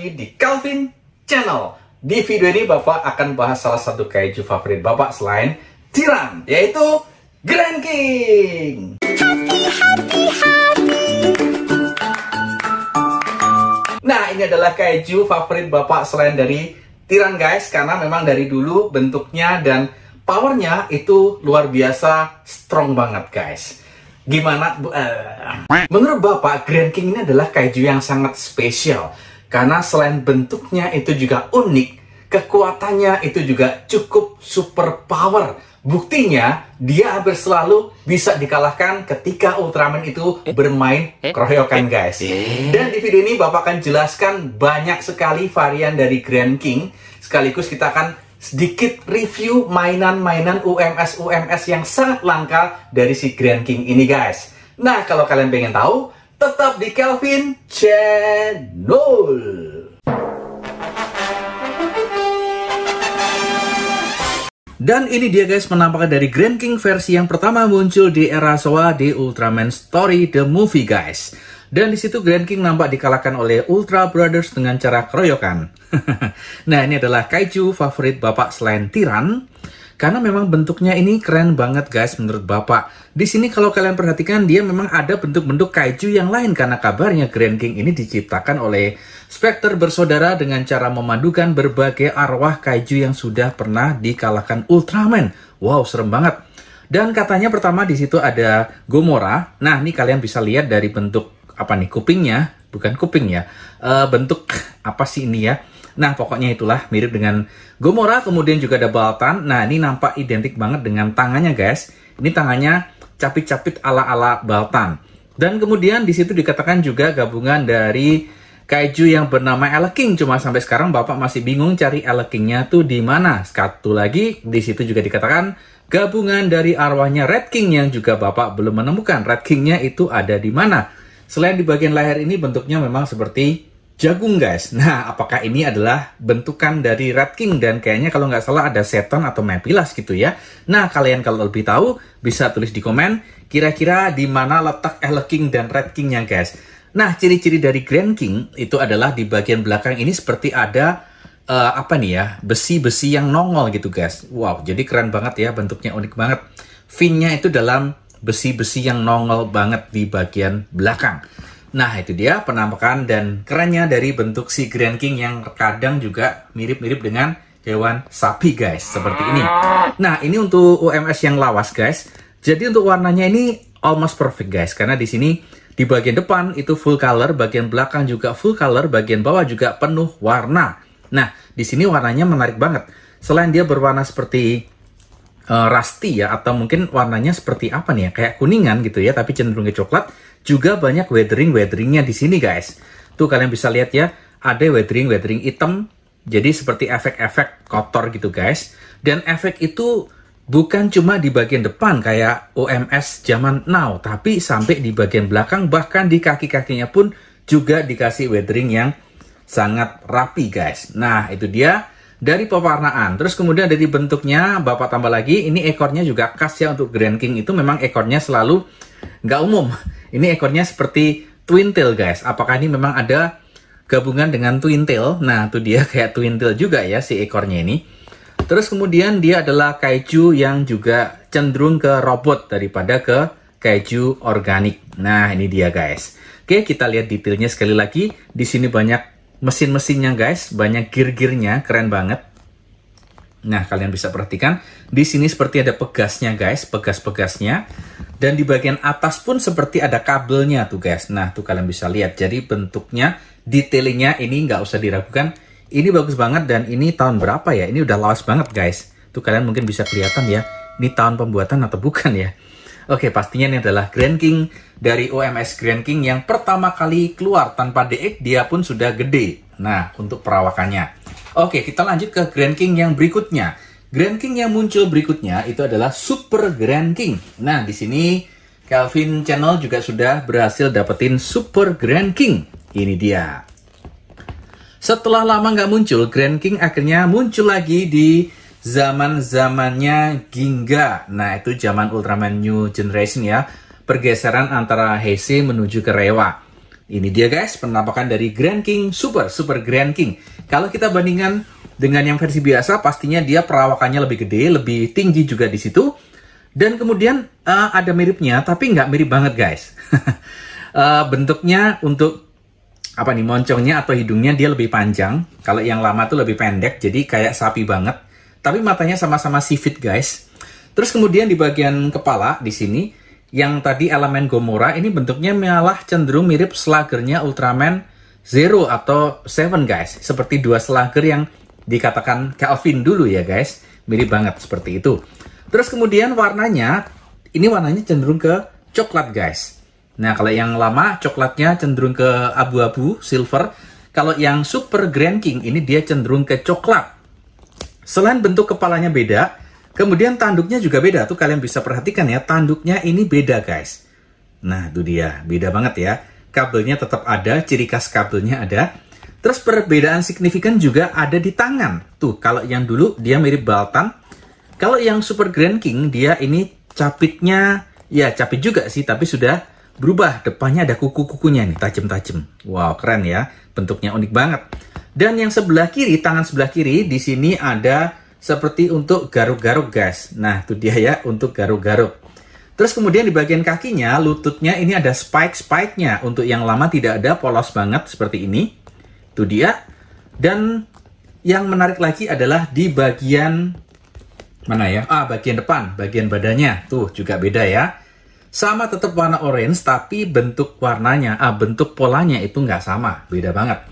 lagi di Calvin Channel. Di video ini Bapak akan bahas salah satu kaiju favorit Bapak selain Tyran, yaitu Grand King. Nah, ini adalah kaiju favorit Bapak selain dari Tyran guys, karena memang dari dulu bentuknya dan powernya itu luar biasa strong banget guys. Gimana? Menurut Bapak, Grand King ini adalah kaiju yang sangat spesial. Karena selain bentuknya itu juga unik, kekuatannya itu juga cukup super power. Buktinya, dia hampir selalu bisa dikalahkan ketika Ultraman itu bermain keroyokan guys. Dan di video ini Bapak akan jelaskan banyak sekali varian dari Grand King. Sekaligus kita akan sedikit review mainan-mainan UMS yang sangat langka dari si Grand King ini guys. Nah, kalau kalian pengen tahu, tetap di Calvin Channel. Dan ini dia guys penampakan dari Grand King versi yang pertama muncul di era Showa di Ultraman Story The Movie guys. Dan di situ Grand King nampak dikalahkan oleh Ultra Brothers dengan cara keroyokan. Nah, ini adalah kaiju favorit Bapak selain Tyran. Karena memang bentuknya ini keren banget guys menurut Bapak. Di sini kalau kalian perhatikan dia memang ada bentuk-bentuk kaiju yang lain. Karena kabarnya Grand King ini diciptakan oleh Spectre bersaudara dengan cara memadukan berbagai arwah kaiju yang sudah pernah dikalahkan Ultraman. Wow, serem banget. Dan katanya pertama di situ ada Gomora. Nah, ini kalian bisa lihat dari bentuk apa nih, kupingnya, bukan kuping ya, bentuk apa sih ini ya. Nah, pokoknya itulah mirip dengan Gomora. Kemudian juga ada Baltan. Nah, ini nampak identik banget dengan tangannya guys. Ini tangannya capit-capit ala-ala Baltan. Dan kemudian di situ dikatakan juga gabungan dari kaiju yang bernama Eleking. Cuma sampai sekarang Bapak masih bingung cari Elekingnya tuh di mana. Satu lagi di situ juga dikatakan gabungan dari arwahnya Red King yang juga Bapak belum menemukan Red Kingnya itu ada di mana. Selain di bagian leher ini bentuknya memang seperti jagung guys. Nah, apakah ini adalah bentukan dari Red King? Dan kayaknya kalau nggak salah ada Seton atau Mepilas gitu ya. Nah, kalian kalau lebih tahu bisa tulis di komen kira-kira di mana letak Eleking dan Red Kingnya guys. Nah, ciri-ciri dari Grand King itu adalah di bagian belakang ini seperti ada apa nih ya, besi-besi yang nongol gitu guys. Wow, jadi keren banget ya, bentuknya unik banget. Fin-nya itu dalam besi-besi yang nongol banget di bagian belakang. Nah, itu dia penampakan dan kerennya dari bentuk si Grand King yang kadang juga mirip-mirip dengan hewan sapi guys, seperti ini. Nah, ini untuk UMS yang lawas guys. Jadi untuk warnanya ini almost perfect guys, karena di sini di bagian depan itu full color, bagian belakang juga full color, bagian bawah juga penuh warna. Nah, di sini warnanya menarik banget. Selain dia berwarna seperti rusty ya, atau mungkin warnanya seperti apa nih ya, kayak kuningan gitu ya, tapi cenderung ke coklat. Juga banyak weathering-weatheringnya di sini guys. Tuh kalian bisa lihat ya, ada weathering hitam, jadi seperti efek-efek kotor gitu guys. Dan efek itu bukan cuma di bagian depan kayak OMS zaman now, tapi sampai di bagian belakang, bahkan di kaki-kakinya pun juga dikasih weathering yang sangat rapi guys. Nah, itu dia dari pewarnaan. Terus kemudian dari bentuknya Bapak tambah lagi, ini ekornya juga khas ya untuk Grand King itu memang ekornya selalu nggak umum. Ini ekornya seperti twin tail guys. Apakah ini memang ada gabungan dengan twin tail? Nah, itu dia kayak twin tail juga ya si ekornya ini. Terus kemudian dia adalah kaiju yang juga cenderung ke robot daripada ke kaiju organik. Nah, ini dia guys. Oke, kita lihat detailnya sekali lagi. Di sini banyak mesin-mesinnya guys, banyak gear-gearnya, keren banget. Nah, kalian bisa perhatikan di sini seperti ada pegasnya guys, pegas-pegasnya. Dan di bagian atas pun seperti ada kabelnya tuh guys. Nah, tuh kalian bisa lihat. Jadi bentuknya, detailingnya ini nggak usah diragukan. Ini bagus banget dan ini tahun berapa ya? Ini udah lawas banget guys. Tuh kalian mungkin bisa kelihatan ya. Ini tahun pembuatan atau bukan ya? Oke, pastinya ini adalah Grand King dari OMS Grand King yang pertama kali keluar tanpa DX, dia pun sudah gede. Nah, untuk perawakannya. Oke, kita lanjut ke Grand King yang berikutnya. Grand King yang muncul berikutnya itu adalah Super Grand King. Nah, di sini Calvin Channel juga sudah berhasil dapetin Super Grand King. Ini dia. Setelah lama nggak muncul, Grand King akhirnya muncul lagi di zaman-zamannya Ginga. Nah, itu zaman Ultraman New Generation ya. Pergeseran antara Heisei menuju ke Reiwa. Ini dia guys, penampakan dari Grand King Super Grand King. Kalau kita bandingkan dengan yang versi biasa, pastinya dia perawakannya lebih gede, lebih tinggi juga di situ. Dan kemudian ada miripnya, tapi nggak mirip banget guys. Bentuknya untuk apa nih, moncongnya atau hidungnya dia lebih panjang. Kalau yang lama tuh lebih pendek, jadi kayak sapi banget. Tapi matanya sama-sama sipit guys. Terus kemudian di bagian kepala di sini, yang tadi elemen Gomora ini bentuknya malah cenderung mirip Sluggernya Ultraman Zero atau Seven guys. Seperti dua Slugger yang dikatakan Calvin dulu ya guys. Mirip banget seperti itu. Terus kemudian warnanya, ini warnanya cenderung ke coklat guys. Nah kalau yang lama coklatnya cenderung ke abu-abu, silver. Kalau yang Super Grand King ini dia cenderung ke coklat. Selain bentuk kepalanya beda, kemudian tanduknya juga beda. Tuh kalian bisa perhatikan ya, tanduknya ini beda guys. Nah itu dia, beda banget ya. Kabelnya tetap ada, ciri khas kabelnya ada. Terus perbedaan signifikan juga ada di tangan. Tuh kalau yang dulu dia mirip Baltan. Kalau yang Super Grand King dia ini capitnya, ya capit juga sih, tapi sudah berubah. Depannya ada kuku-kukunya nih, tajam-tajam. Wow keren ya, bentuknya unik banget. Dan yang sebelah kiri, tangan sebelah kiri di sini ada seperti untuk garuk-garuk guys. Nah itu dia ya, untuk garuk-garuk. Terus kemudian di bagian kakinya, lututnya ini ada spike-spike-nya. Untuk yang lama tidak ada, polos banget seperti ini. Itu dia. Dan yang menarik lagi adalah di bagian mana ya? Bagian depan, bagian badannya. Tuh juga beda ya. Sama tetap warna orange, tapi bentuk warnanya, bentuk polanya itu nggak sama. Beda banget.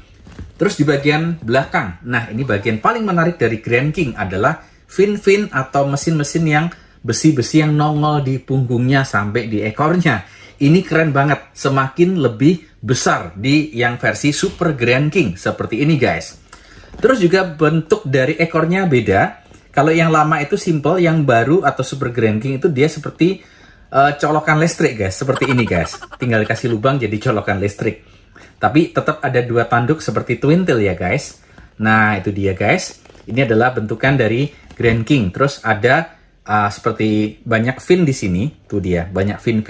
Terus di bagian belakang, nah ini bagian paling menarik dari Grand King adalah fin-fin atau mesin-mesin yang besi-besi yang nongol di punggungnya sampai di ekornya. Ini keren banget, semakin lebih besar di yang versi Super Grand King, seperti ini guys. Terus juga bentuk dari ekornya beda. Kalau yang lama itu simple, yang baru atau Super Grand King itu dia seperti colokan listrik guys, seperti ini guys. Tinggal dikasih lubang jadi colokan listrik. Tapi tetap ada dua tanduk seperti twin tail ya guys. Nah itu dia guys. Ini adalah bentukan dari Grand King. Terus ada seperti banyak fin di sini. Tuh dia, banyak fin.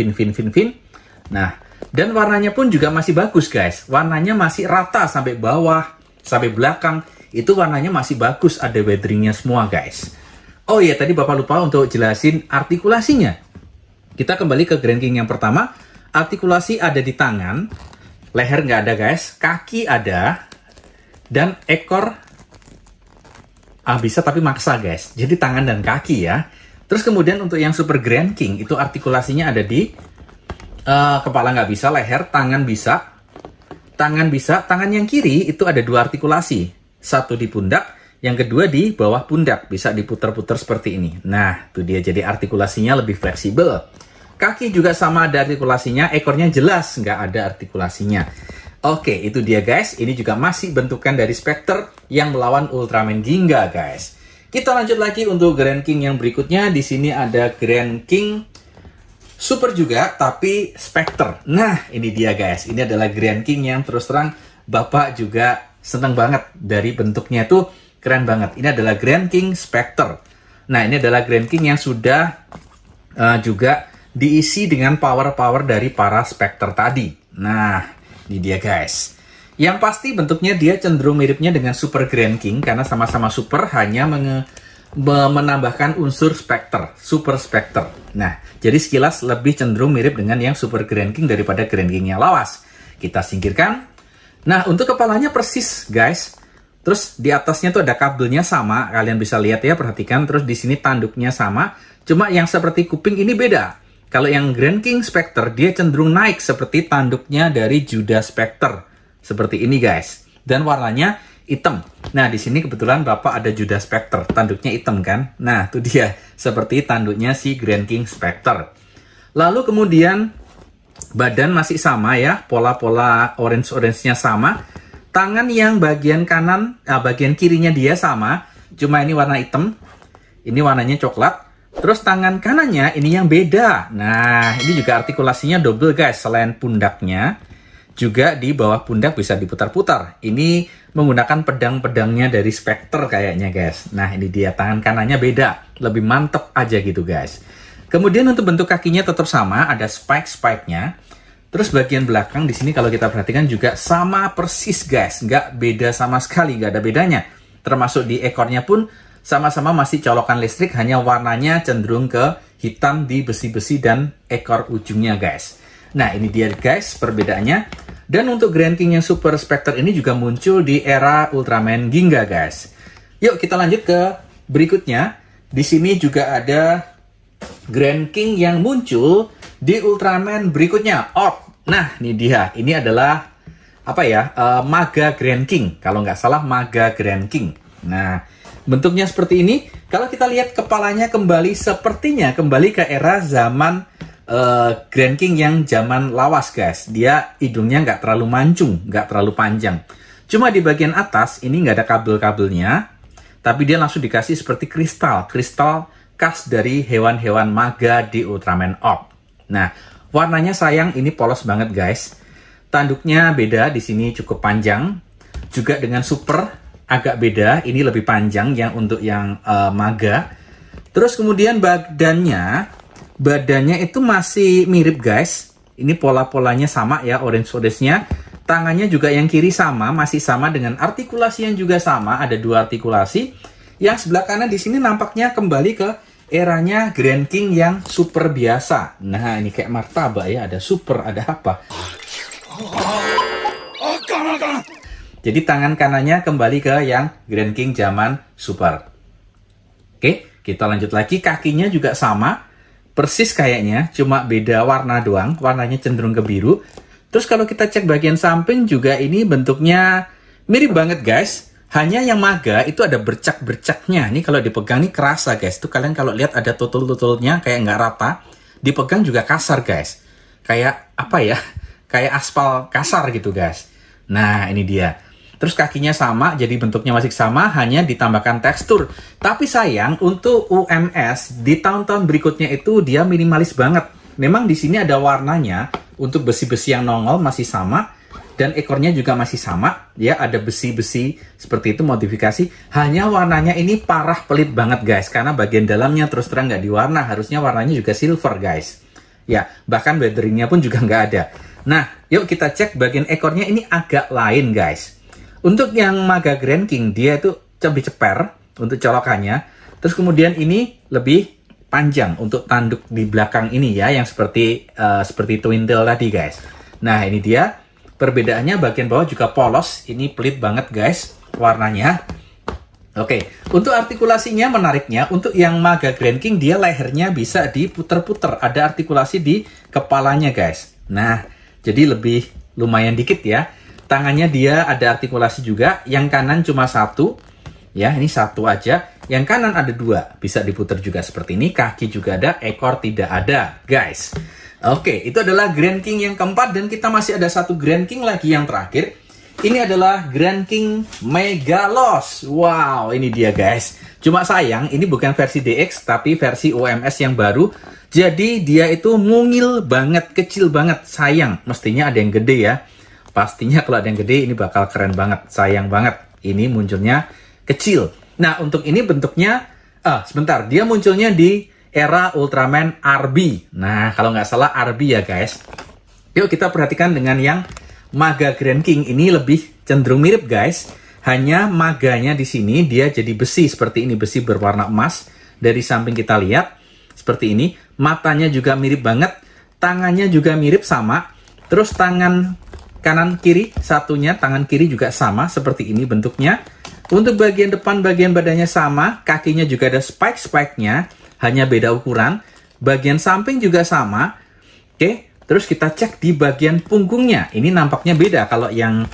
Nah, dan warnanya pun juga masih bagus guys. Warnanya masih rata sampai bawah, sampai belakang. Itu warnanya masih bagus, ada weatheringnya semua guys. Oh iya, tadi Bapak lupa untuk jelasin artikulasinya. Kita kembali ke Grand King yang pertama. Artikulasi ada di tangan. Leher nggak ada guys, kaki ada, dan ekor bisa tapi maksa guys. Jadi tangan dan kaki ya. Terus kemudian untuk yang Super Grand King itu artikulasinya ada di kepala nggak bisa, leher, tangan bisa. Tangan yang kiri itu ada dua artikulasi. Satu di pundak, yang kedua di bawah pundak. Bisa diputar-putar seperti ini. Nah, itu dia, jadi artikulasinya lebih fleksibel. Kaki juga sama ada artikulasinya, ekornya jelas nggak ada artikulasinya. Oke, itu dia guys. Ini juga masih bentukan dari Spectre yang melawan Ultraman Ginga guys. Kita lanjut lagi untuk Grand King yang berikutnya. Di sini ada Grand King Super juga, tapi Spectre. Nah, ini dia guys. Ini adalah Grand King yang terus terang Bapak juga seneng banget dari bentuknya tuh keren banget. Ini adalah Grand King Spectre. Nah, ini adalah Grand King yang sudah juga diisi dengan power-power dari para Spectre tadi. Nah, ini dia guys. Yang pasti bentuknya dia cenderung miripnya dengan Super Grand King karena sama-sama super, hanya menambahkan unsur Spectre, Super Spectre. Nah, jadi sekilas lebih cenderung mirip dengan yang Super Grand King daripada Grand King yang lawas. Kita singkirkan. Nah, untuk kepalanya persis guys. Terus di atasnya tuh ada kabelnya sama, kalian bisa lihat ya, perhatikan. Terus di sini tanduknya sama, cuma yang seperti kuping ini beda. Kalau yang Grand King Spectre, dia cenderung naik seperti tanduknya dari Judah Spectre. Seperti ini guys. Dan warnanya hitam. Nah, di sini kebetulan Bapak ada Judah Spectre. Tanduknya hitam kan? Nah, itu dia. Seperti tanduknya si Grand King Spectre. Lalu kemudian, badan masih sama ya. Pola-pola orange-orange-nya sama. Tangan yang bagian kanan, bagian kirinya dia sama. Cuma ini warna hitam. Ini warnanya coklat. Terus tangan kanannya ini yang beda. Nah, ini juga artikulasinya double guys. Selain pundaknya, juga di bawah pundak bisa diputar-putar. Ini menggunakan pedang-pedangnya dari Spectre kayaknya guys. Nah, ini dia, tangan kanannya beda. Lebih mantep aja gitu guys. Kemudian untuk bentuk kakinya tetap sama, ada spike-spike-nya. Terus bagian belakang di sini kalau kita perhatikan juga sama persis guys, nggak beda sama sekali, nggak ada bedanya. Termasuk di ekornya pun sama-sama masih colokan listrik, hanya warnanya cenderung ke hitam di besi-besi dan ekor ujungnya guys. Nah ini dia guys perbedaannya. Dan untuk Grand King yang Super Spectre ini juga muncul di era Ultraman Ginga guys. Yuk kita lanjut ke berikutnya. Di sini juga ada Grand King yang muncul di Ultraman berikutnya, Orb. Nah, ini dia. Ini adalah apa ya? Maga Grand King. Kalau nggak salah, Maga Grand King. Nah, bentuknya seperti ini. Kalau kita lihat kepalanya kembali, sepertinya kembali ke era zaman Grand King yang zaman lawas, guys. Dia hidungnya nggak terlalu mancung, nggak terlalu panjang. Cuma di bagian atas ini nggak ada kabel-kabelnya, tapi dia langsung dikasih seperti kristal khas dari hewan-hewan maga di Ultraman Orb. Nah, warnanya sayang ini polos banget guys. Tanduknya beda, di sini cukup panjang. Juga dengan super agak beda, ini lebih panjang yang untuk yang maga. Terus kemudian badannya itu masih mirip guys. Ini pola-polanya sama ya, orange-nya. Tangannya juga yang kiri sama, masih sama dengan artikulasi yang juga sama, ada 2 artikulasi. Yang sebelah kanan di sini nampaknya kembali ke eranya Grand King yang super biasa. Nah, ini kayak martabak ya, ada super, ada apa. Jadi tangan kanannya kembali ke yang Grand King zaman super. Oke, kita lanjut lagi. Kakinya juga sama, persis kayaknya, cuma beda warna doang. Warnanya cenderung ke biru. Terus kalau kita cek bagian samping juga ini bentuknya mirip banget guys. Hanya yang maga itu ada bercak-bercaknya. Ini kalau dipegang nih kerasa guys. Tuh kalian kalau lihat ada tutul-tutulnya kayak nggak rata. Dipegang juga kasar guys. Kayak apa ya? Kayak aspal kasar gitu guys. Nah ini dia. Terus kakinya sama, jadi bentuknya masih sama, hanya ditambahkan tekstur. Tapi sayang untuk UMS di tahun-tahun berikutnya itu dia minimalis banget. Memang di sini ada warnanya. Untuk besi-besi yang nongol masih sama. Dan ekornya juga masih sama, ya ada besi-besi seperti itu modifikasi. Hanya warnanya ini parah pelit banget guys, karena bagian dalamnya terus terang nggak diwarna. Harusnya warnanya juga silver guys. Ya, bahkan weatheringnya pun juga nggak ada. Nah, yuk kita cek bagian ekornya ini agak lain guys. Untuk yang Maga Grand King, dia itu lebih ceper untuk colokannya. Terus kemudian ini lebih panjang untuk tanduk di belakang ini ya, yang seperti Twin Tail tadi guys. Nah, ini dia. Perbedaannya bagian bawah juga polos, ini pelit banget guys warnanya. Oke, untuk artikulasinya menariknya, untuk yang Maga Grand King dia lehernya bisa diputer-puter, ada artikulasi di kepalanya guys. Nah, jadi lebih lumayan dikit ya. Tangannya dia ada artikulasi juga, yang kanan cuma 1, ya ini 1 aja. Yang kanan ada 2, bisa diputer juga seperti ini, kaki juga ada, ekor tidak ada guys. Oke, itu adalah Grand King yang keempat dan kita masih ada 1 Grand King lagi yang terakhir. Ini adalah Grand King Megalos. Wow, ini dia guys. Cuma sayang, ini bukan versi DX tapi versi OMS yang baru. Jadi dia itu mungil banget, kecil banget. Sayang, mestinya ada yang gede ya. Pastinya kalau ada yang gede ini bakal keren banget. Sayang banget, ini munculnya kecil. Nah, untuk ini bentuknya, sebentar, dia munculnya di era Ultraman RB. Nah, kalau nggak salah RB ya guys. Yuk kita perhatikan dengan yang Maga Grand King ini lebih cenderung mirip guys. Hanya maganya di sini dia jadi besi seperti ini, besi berwarna emas. Dari samping kita lihat seperti ini. Matanya juga mirip banget. Tangannya juga mirip sama. Terus tangan kanan kiri satunya, tangan kiri juga sama seperti ini bentuknya. Untuk bagian depan, bagian badannya sama. Kakinya juga ada spike-spike-nya. Hanya beda ukuran. Bagian samping juga sama. Oke, terus kita cek di bagian punggungnya. Ini nampaknya beda. Kalau yang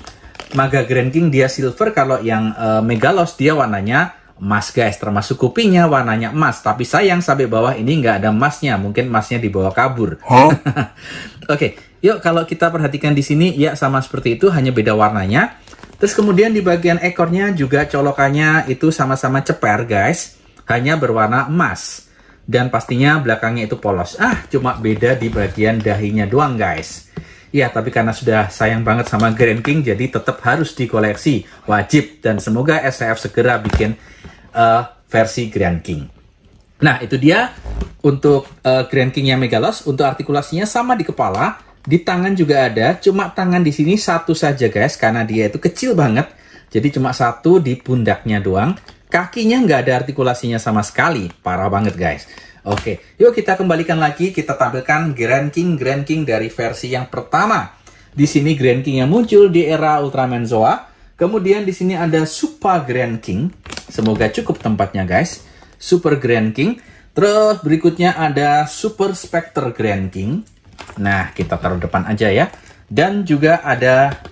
Maga Grand King dia silver, kalau yang Megalos dia warnanya emas guys. Termasuk kupingnya warnanya emas. Tapi sayang sampai bawah ini nggak ada emasnya. Mungkin emasnya dibawa kabur. Huh? Oke, yuk kalau kita perhatikan di sini ya sama seperti itu, hanya beda warnanya. Terus kemudian di bagian ekornya juga colokannya itu sama-sama ceper guys. Hanya berwarna emas. Dan pastinya belakangnya itu polos. Cuma beda di bagian dahinya doang guys. Ya, tapi karena sudah sayang banget sama Grand King, jadi tetap harus dikoleksi. Wajib. Dan semoga SCF segera bikin versi Grand King. Nah, itu dia untuk Grand King yang Megalos. Untuk artikulasinya sama di kepala. Di tangan juga ada, cuma tangan di sini satu saja guys, karena dia itu kecil banget. Jadi cuma satu di pundaknya doang. Kakinya nggak ada artikulasinya sama sekali, parah banget guys. Oke, yuk kita kembalikan lagi, kita tampilkan Grand King dari versi yang pertama. Di sini Grand King yang muncul di era Ultraman Zoa. Kemudian di sini ada Super Grand King. Semoga cukup tempatnya guys. Super Grand King. Terus berikutnya ada Super Spectre Grand King. Nah, kita taruh depan aja ya. Dan juga ada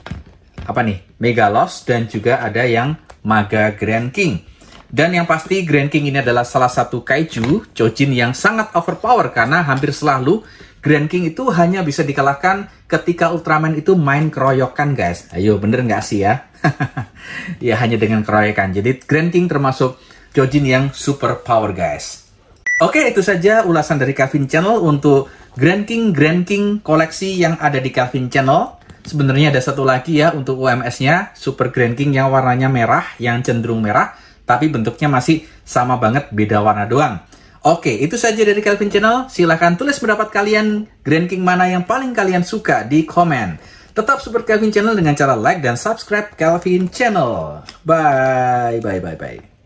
apa nih? Megalos dan juga ada yang Maga Grand King. Dan yang pasti Grand King ini adalah salah satu kaiju Chojin yang sangat overpower karena hampir selalu Grand King itu hanya bisa dikalahkan ketika Ultraman itu main keroyokan guys. Ayo, bener nggak sih ya? Ya, hanya dengan keroyokan. Jadi Grand King termasuk Chojin yang super power guys. Oke, itu saja ulasan dari Calvin Channel untuk Grand King koleksi yang ada di Calvin Channel. Sebenarnya ada satu lagi ya untuk UMS-nya, Super Grand King yang warnanya merah, yang cenderung merah, tapi bentuknya masih sama banget, beda warna doang. Oke, itu saja dari Calvin Channel. Silahkan tulis pendapat kalian, Grand King mana yang paling kalian suka di komen. Tetap support Calvin Channel dengan cara like dan subscribe Calvin Channel. Bye.